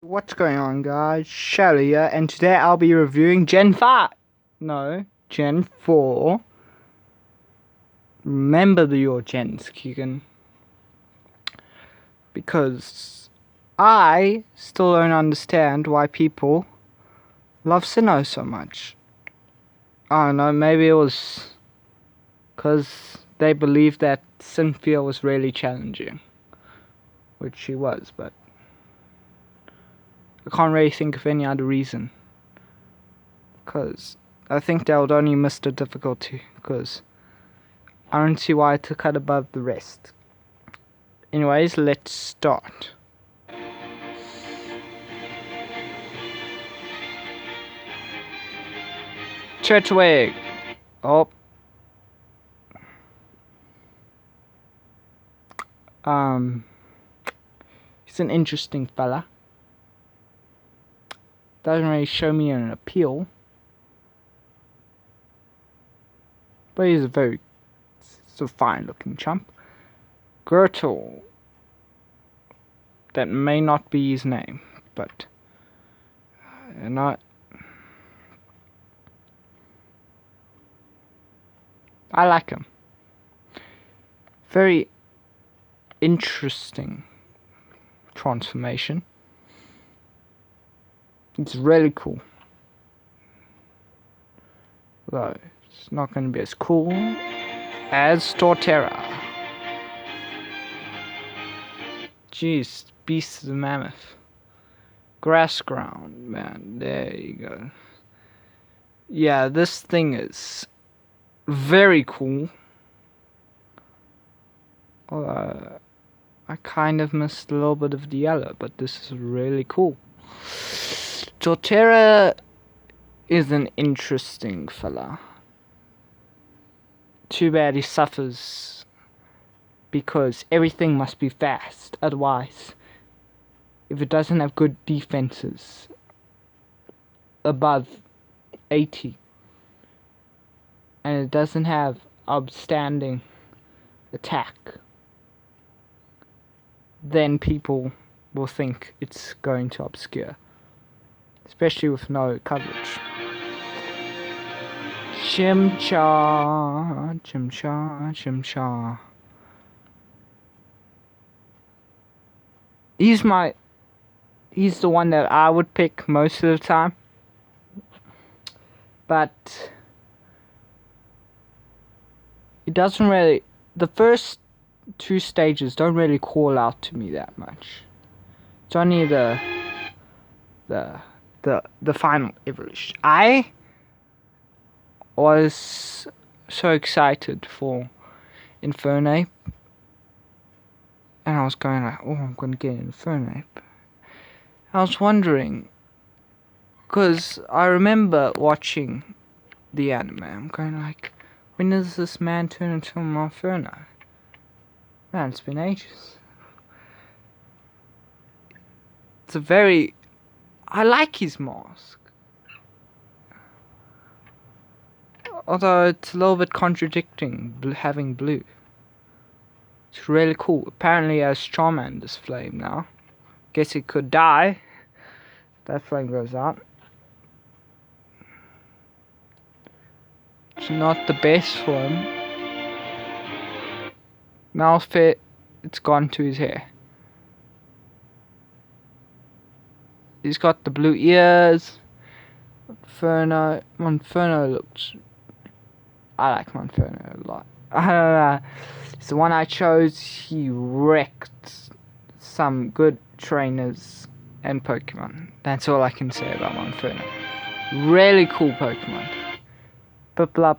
What's going on, guys? Shelly here, and today I'll be reviewing Gen 5. No, Gen 4. Remember your gens, Keegan. Because I still don't understand why people love Sinnoh so much. I don't know, maybe it was because they believed that Cynthia was really challenging. Which she was, but I can't really think of any other reason. Because I think they would only miss the difficulty, because I don't see why it took out above the rest. Anyways, let's start. Turtwig. Oh. He's an interesting fella. Doesn't really show me an appeal. But he's a very fine looking chump. Gertle. That may not be his name, but I like him. Very interesting transformation. It's really cool. Though it's not going to be as cool as Torterra. Jeez, Beast of the Mammoth. Grass ground, man. There you go. Yeah, this thing is very cool. I kind of missed a little bit of the yellow, but this is really cool. Torterra is an interesting fella. Too bad he suffers because everything must be fast. Otherwise, if it doesn't have good defenses above 80 and it doesn't have outstanding attack, then people will think it's going to obscure, especially with no coverage. Chimchar, Chimchar, Chimchar. He's the one that I would pick most of the time. But it doesn't really, the first two stages don't really call out to me that much. It's only the final evolution. I was so excited for Infernape, and I was going like, oh, I'm gonna get Infernape. I was wondering, because I remember watching the anime, I'm going like, when does this man turn into a Monferno? Man, it's been ages. It's a very... I like his mask. Although it's a little bit contradicting having blue. It's really cool. Apparently he has Charmander's flame now. Guess he could die. That flame goes out. It's not the best for him. Now it's gone to his hair. He's got the blue ears. Monferno looks... I like Monferno a lot. I don't know. It's the one I chose. He wrecked some good trainers and Pokemon. That's all I can say about Monferno. Really cool Pokemon. Piplup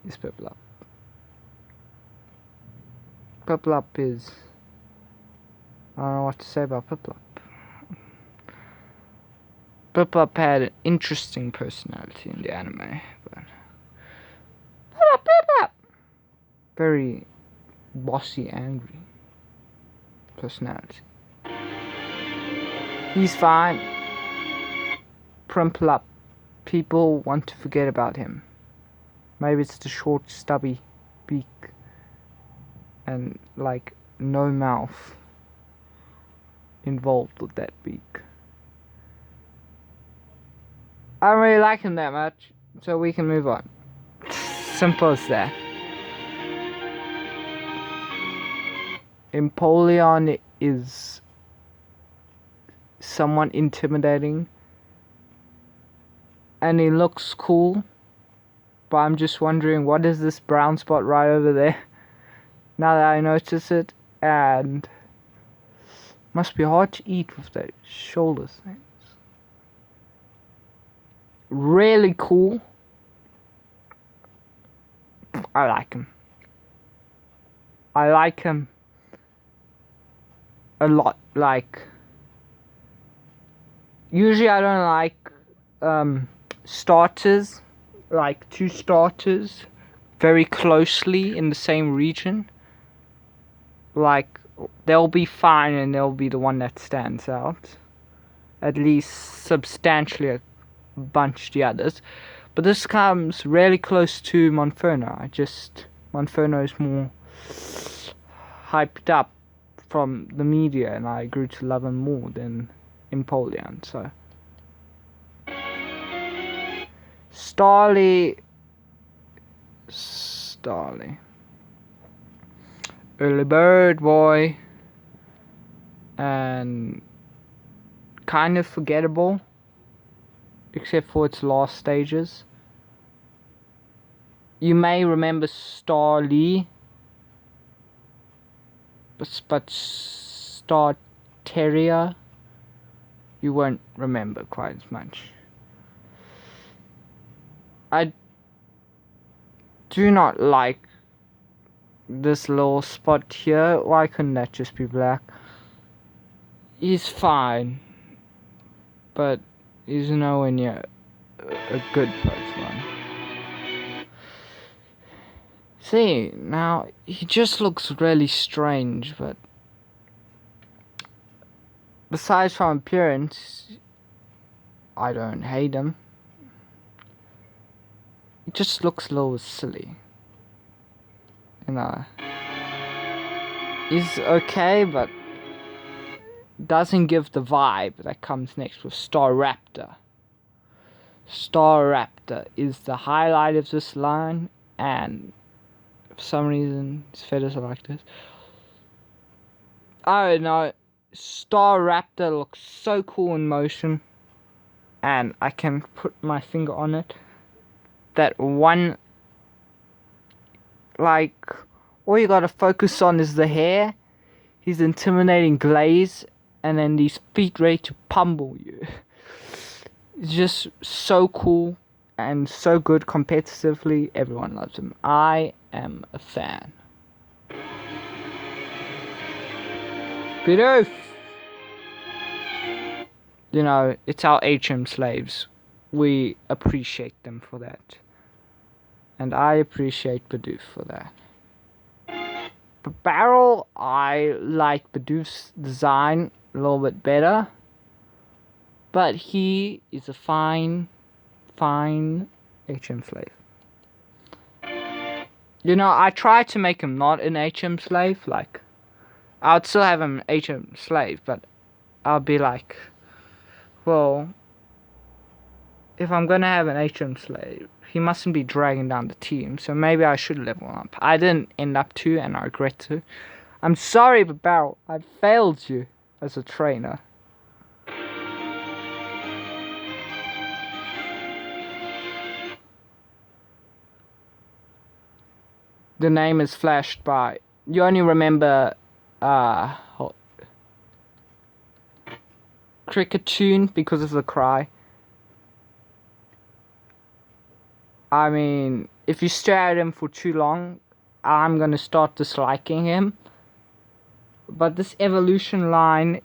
is Piplup. Piplup is... I don't know what to say about Piplup. Piplup had an interesting personality in the anime, but... Piplup! Very bossy, angry personality. He's fine. Piplup. People want to forget about him. Maybe it's the short, stubby beak and like no mouth involved with that beak. I don't really like him that much, so we can move on. Simple as that. Empoleon is somewhat intimidating, and he looks cool, but I'm just wondering, what is this brown spot right over there? Now that I notice it, and must be hard to eat with those shoulder things. Really cool. I like him. I like him a lot. Like, usually I don't like starters, like two starters very closely in the same region. Like, they'll be fine and they'll be the one that stands out, at least substantially a bunch the others. But this comes really close to Monferno. Monferno is more hyped up from the media, and I grew to love him more than Empoleon. So Starly, early bird boy, and kind of forgettable, except for its last stages. You may remember Starly, but Starteria, you won't remember quite as much. I do not like this little spot here. Why couldn't that just be black? He's fine, but he's nowhere near a good Pokemon. See, now he just looks really strange, but besides from appearance, I don't hate him. He just looks a little silly. You know, he's okay, but doesn't give the vibe that comes next with Staraptor. Staraptor is the highlight of this line, and for some reason his feathers are like this. I don't know, Staraptor looks so cool in motion, and I can put my finger on it. That one, like, all you gotta focus on is the hair, his intimidating glaze, and then these feet ready to pummel you. It's just so cool and so good competitively. Everyone loves him. I am a fan. Bidoof! You know, it's our HM slaves. We appreciate them for that. And I appreciate Bidoof for that. But Barrel, I like Bidoof's design a little bit better. But he is a fine HM slave. You know, I try to make him not an HM slave. Like, I'd still have him an HM slave, but I'll be like, well, if I'm gonna have an HM slave, he mustn't be dragging down the team, so maybe I should level up. I didn't end up to, and I regret to. I'm sorry, but Barrel, I failed you as a trainer. The name is flashed by. You only remember Cricketune because of the cry. I mean, if you stare at him for too long, I'm gonna start disliking him. But this evolution line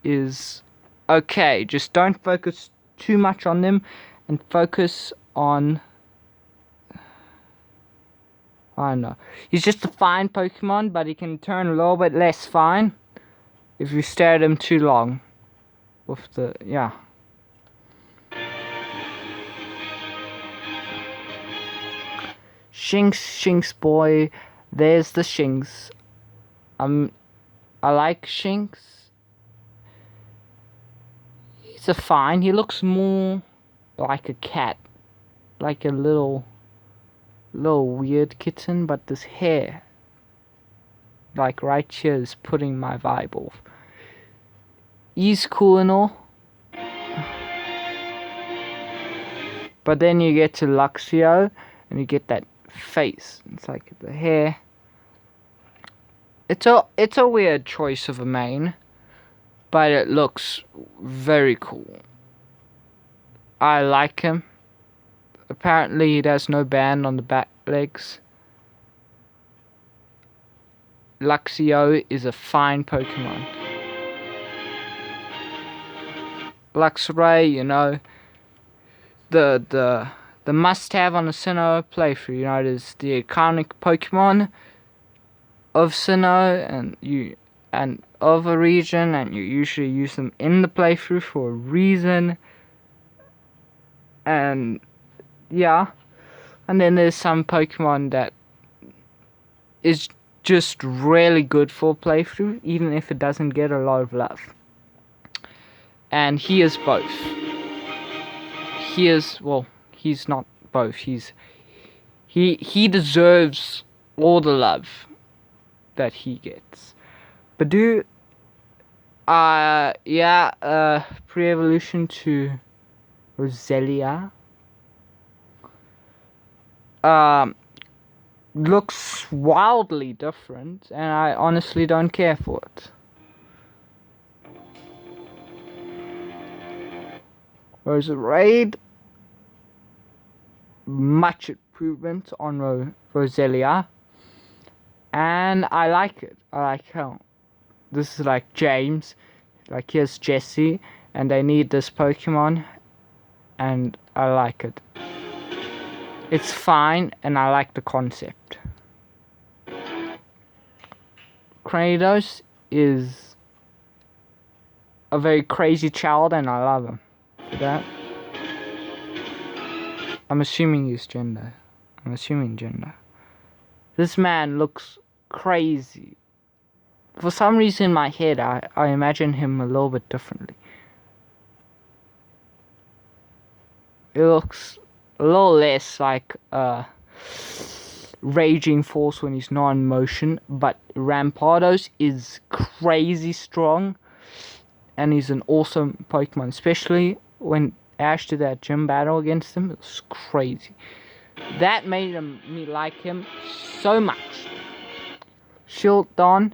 is okay. Just don't focus too much on them, and focus on, I don't know. He's just a fine Pokemon, but he can turn a little bit less fine if you stare at him too long. With the, yeah. Shinx boy. There's the Shinx. I like Shinx. He's a fine. He looks more like a cat, like a little weird kitten, but this hair, like right here, is putting my vibe off. He's cool and all, but then you get to Luxio, and you get that face. It's like the hair. It's a weird choice of a main, but it looks very cool. I like him. Apparently, he has no band on the back legs. Luxio is a fine Pokemon. Luxray, you know, the must-have on a Sinnoh playthrough. You know, it is the iconic Pokemon of Sinnoh and of a region, and you usually use them in the playthrough for a reason. And yeah, and then there's some Pokemon that is just really good for playthrough, even if it doesn't get a lot of love. And he is both. He's not both. He deserves all the love that he gets. Badoo, pre-evolution to Roselia. Looks wildly different, and I honestly don't care for it. Whereas Raid, much improvement on Roselia, and I like it. I like how this is like James, like here's Jesse, and they need this Pokemon, and I like it. It's fine, and I like the concept. Kratos is a very crazy child, and I love him for that. I'm assuming he's gender. This man looks crazy. For some reason in my head, I imagine him a little bit differently. It looks a little less like Raging Force when he's not in motion, but Rampardos is crazy strong, and he's an awesome Pokemon, especially when Ash did that gym battle against him. It was crazy. That made me like him so much. Shieldon,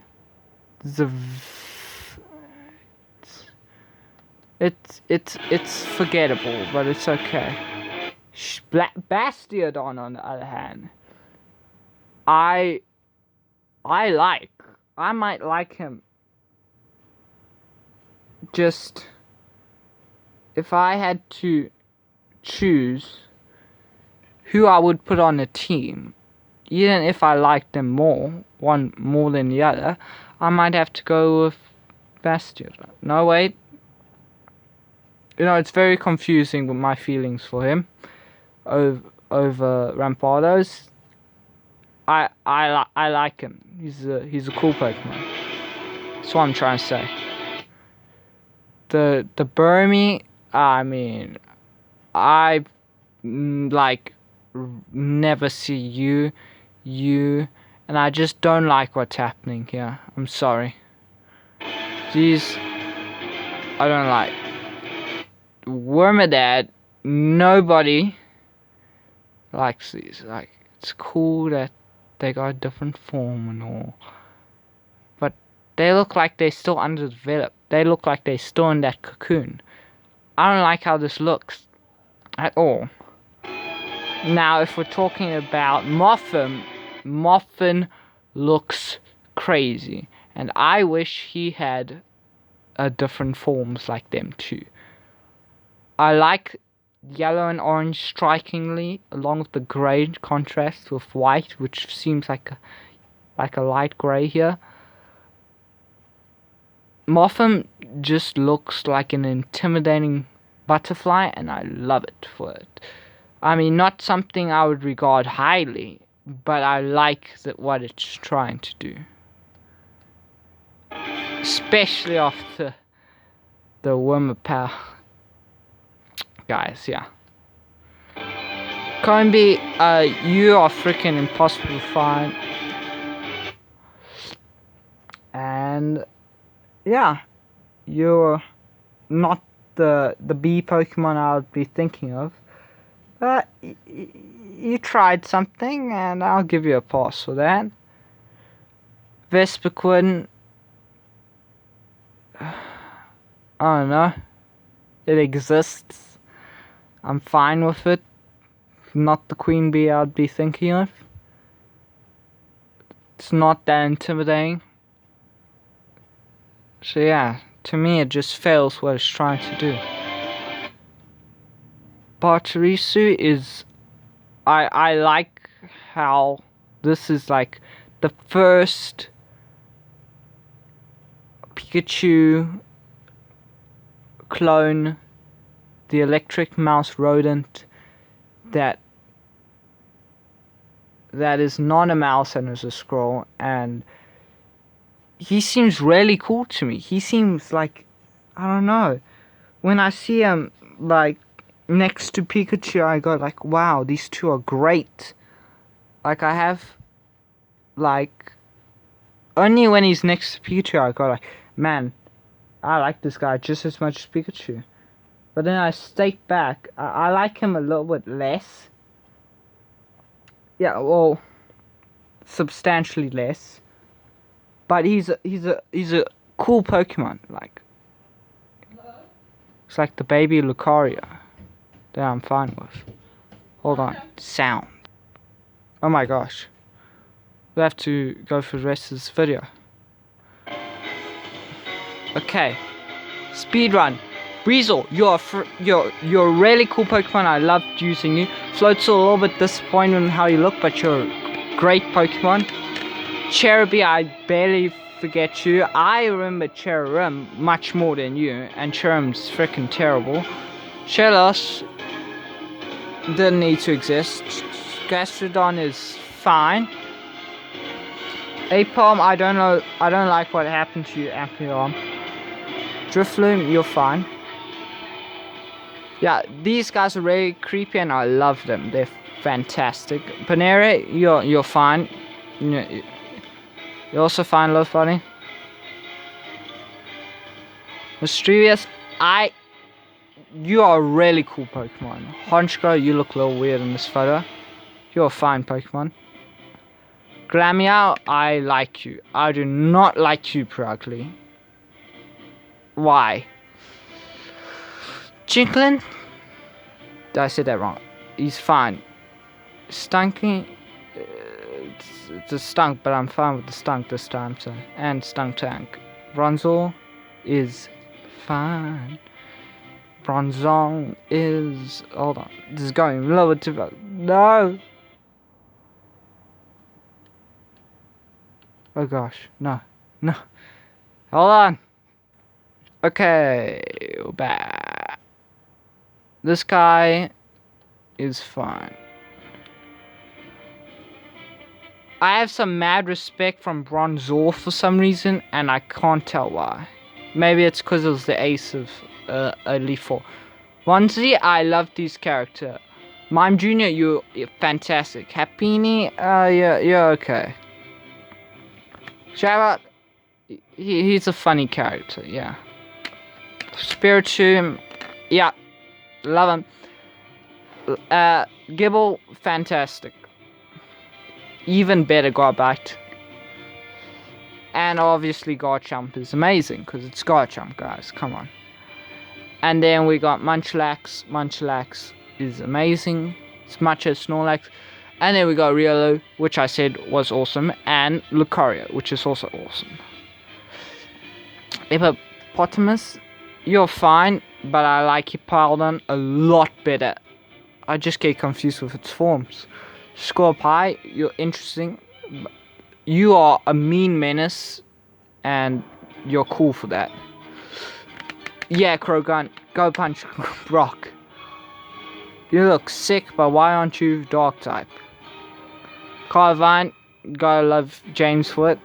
it's forgettable, but it's okay. Bastiodon, on the other hand, I might like him. Just if I had to choose who I would put on a team, even if I liked them one more than the other, I might have to go with Bastiodon. No, wait. You know, it's very confusing with my feelings for him over Rampardos. I like him. He's a cool Pokemon. That's what I'm trying to say. The Burmy, I mean, I like never see you, and I just don't like what's happening here. I'm sorry. These I don't like. Wormadad, nobody likes these. Like, it's cool that they got a different form and all, but they look like they're still underdeveloped. They look like they're still in that cocoon. I don't like how this looks at all. Now, if we're talking about Moffin looks crazy, and I wish he had different forms like them too. I like yellow and orange strikingly, along with the grey contrast with white, which seems like a light grey here. Mothim just looks like an intimidating butterfly, and I love it for it. I mean, not something I would regard highly, but I like what it's trying to do. Especially after the Wormapow guys, yeah. Combee, you are freaking impossible to find. And yeah, you're not the B Pokemon I would be thinking of. But you tried something, and I'll give you a pass for that. Vespiquen, I don't know. It exists. I'm fine with it. Not the queen bee I'd be thinking of. It's not that intimidating. So yeah, to me it just fails what it's trying to do. Pachirisu is... I like how this is like the first Pikachu clone, the electric mouse rodent that is not a mouse and is a squirrel, and he seems really cool to me. He seems like, I don't know, when I see him like next to Pikachu, I go like, wow, these two are great. Like, I have like, only when he's next to Pikachu I go like, man, I like this guy just as much as Pikachu. But then I step back, I like him a little bit less. Yeah, well, substantially less. But he's a cool Pokemon. Like, it's like the baby Lucario that I'm fine with. Hold on, sound. Oh my gosh, we have to go for the rest of this video. Okay, speedrun. Breezel, you're a really cool Pokemon. I loved using you. Float's a little bit disappointed in how you look, but you're a great Pokemon. Cherubi, I barely forget you. I remember Cherrim much more than you, and Cherim's freaking terrible. Shellos didn't need to exist. Gastrodon is fine. Apom, I don't know. I don't like what happened to you, Ampion. Drifloon, you're fine. Yeah, these guys are really creepy and I love them. They're fantastic. Panera, you're fine. You're also fine, Love Buddy. Mischievous, you are a really cool Pokemon. Honchko, you look a little weird in this photo. You're a fine Pokemon. Glameow, I like you. I do not like you, Purugly. Why? Chinklin? Did I say that wrong? He's fine. Stunky? It's a stunk, but I'm fine with the stunk this time, so. And Stunk Tank. Bronzor is fine. Bronzong is... Hold on. This is going a little bit too fast. No! Oh gosh. No. No. Hold on. Okay. We're back. This guy is fine. I have some mad respect from Bronzor for some reason, and I can't tell why. Maybe it's because it was the ace of Elite Four. Wanzi, I love this character. Mime Jr., you're fantastic. Happini, you're okay. Shabbat, he's a funny character, yeah. Spiritomb, yeah, love him. Gibble, fantastic. Even better Garbite. And obviously Garchomp is amazing, because it's Garchomp, guys, come on. And then we got Munchlax. Munchlax is amazing. As much as Snorlax. And then we got Riolu, which I said was awesome. And Lucario, which is also awesome. Hippopotamus, you're fine. But I like Hippowdon a lot better. I just get confused with its forms. Scorpii, you're interesting. You are a mean menace. And you're cool for that. Yeah, Krogan, go punch Brock. You look sick, but why aren't you Dark type? Carvine, gotta love James Foot.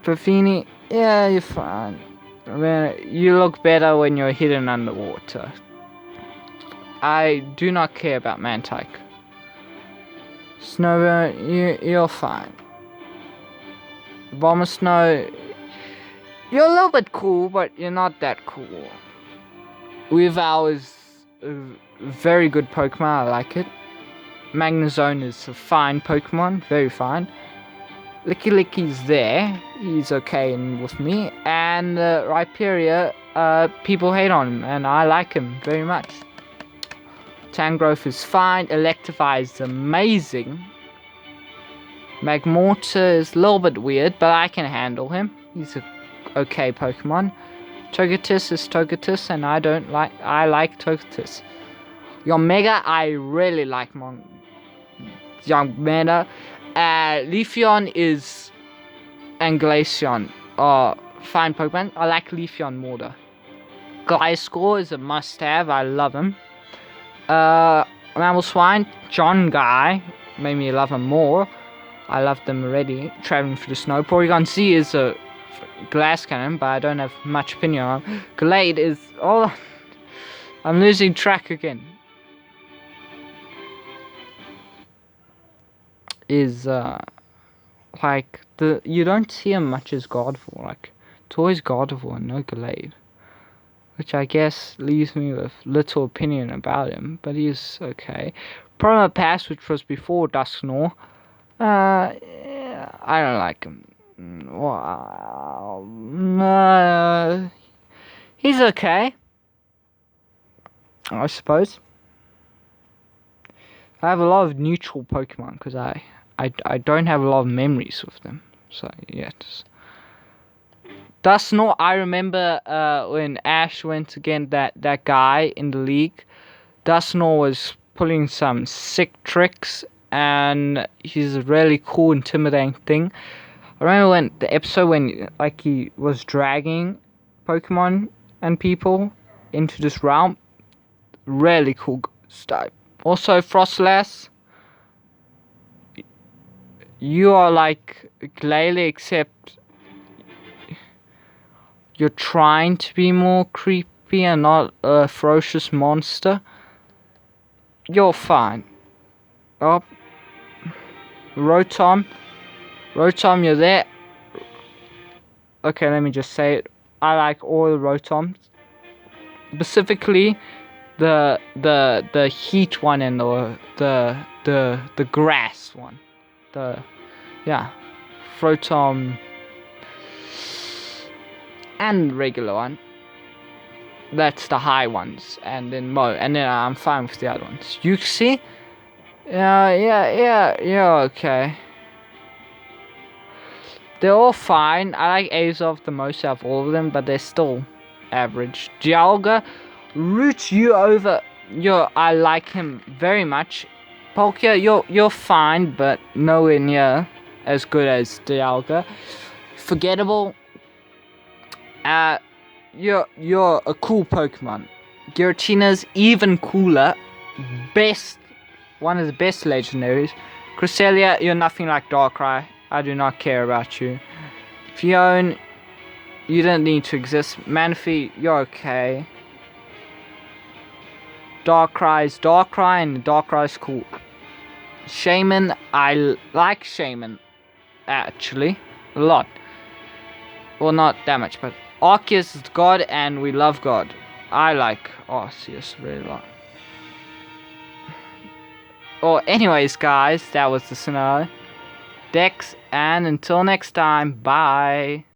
Perfini, yeah, you're fine. I mean, you look better when you're hidden underwater. I do not care about Mantike. Snover, you're fine. Abomasnow, you're a little bit cool, but you're not that cool. Weavile is a very good Pokemon, I like it. Magnezone is a fine Pokemon, very fine. Licky's there, he's okay with me. And Rhyperior, people hate on him, and I like him very much. Tangrowth is fine, Electivire is amazing. Magmortar is a little bit weird, but I can handle him. He's a okay Pokemon. Togetus is Togetus, and I like Togetus. Yomega, I really like Yomega. Leafeon is and Glaceon are fine Pokemon. I like Leafeon more though. Gliscor is a must-have. I love him. Mamoswine, John Guy made me love him more. I loved them already. Traveling through the snow. Porygon Z is a glass cannon, but I don't have much opinion on him. Glade is I'm losing track again. Is like you don't see him much as Gardevoir. Like it's always Gardevoir and no Glade, which I guess leaves me with little opinion about him. But he's okay. Promopass, which was before Dusknoir. I don't like him. Wow. He's okay, I suppose. I have a lot of neutral Pokemon because I don't have a lot of memories with them. So yeah. Dusknoir, I remember when Ash went against that guy in the league. Dusknoir was pulling some sick tricks, and he's a really cool, intimidating thing. I remember when the episode when like he was dragging Pokemon and people into this realm. Really cool stuff. Also, Frostlass, you are like Glalie, except you're trying to be more creepy and not a ferocious monster. You're fine. Oh, Rotom, you're there. Okay, let me just say it. I like all the Rotoms, specifically the heat one and the grass one. Rotom and regular one. That's the high ones, and then I'm fine with the other ones. You see? Yeah, okay. They're all fine. I like Azov the most out of all of them, but they're still average. Dialga, roots you over. I like him very much. Palkia, you're fine, but nowhere near as good as Dialga. Forgettable. You're a cool Pokemon. Giratina's even cooler. One of the best legendaries. Cresselia, you're nothing like Darkrai. I do not care about you. Fion, you don't need to exist. Manaphy, you're okay. Darkrai's Darkrai, and Darkrai's cool. Shaman, I like Shaman, actually, a lot. Well, not that much, but Arceus is God, and we love God. I like Arceus really a lot. Well, anyways, guys, that was the scenario. Dex, and until next time, bye.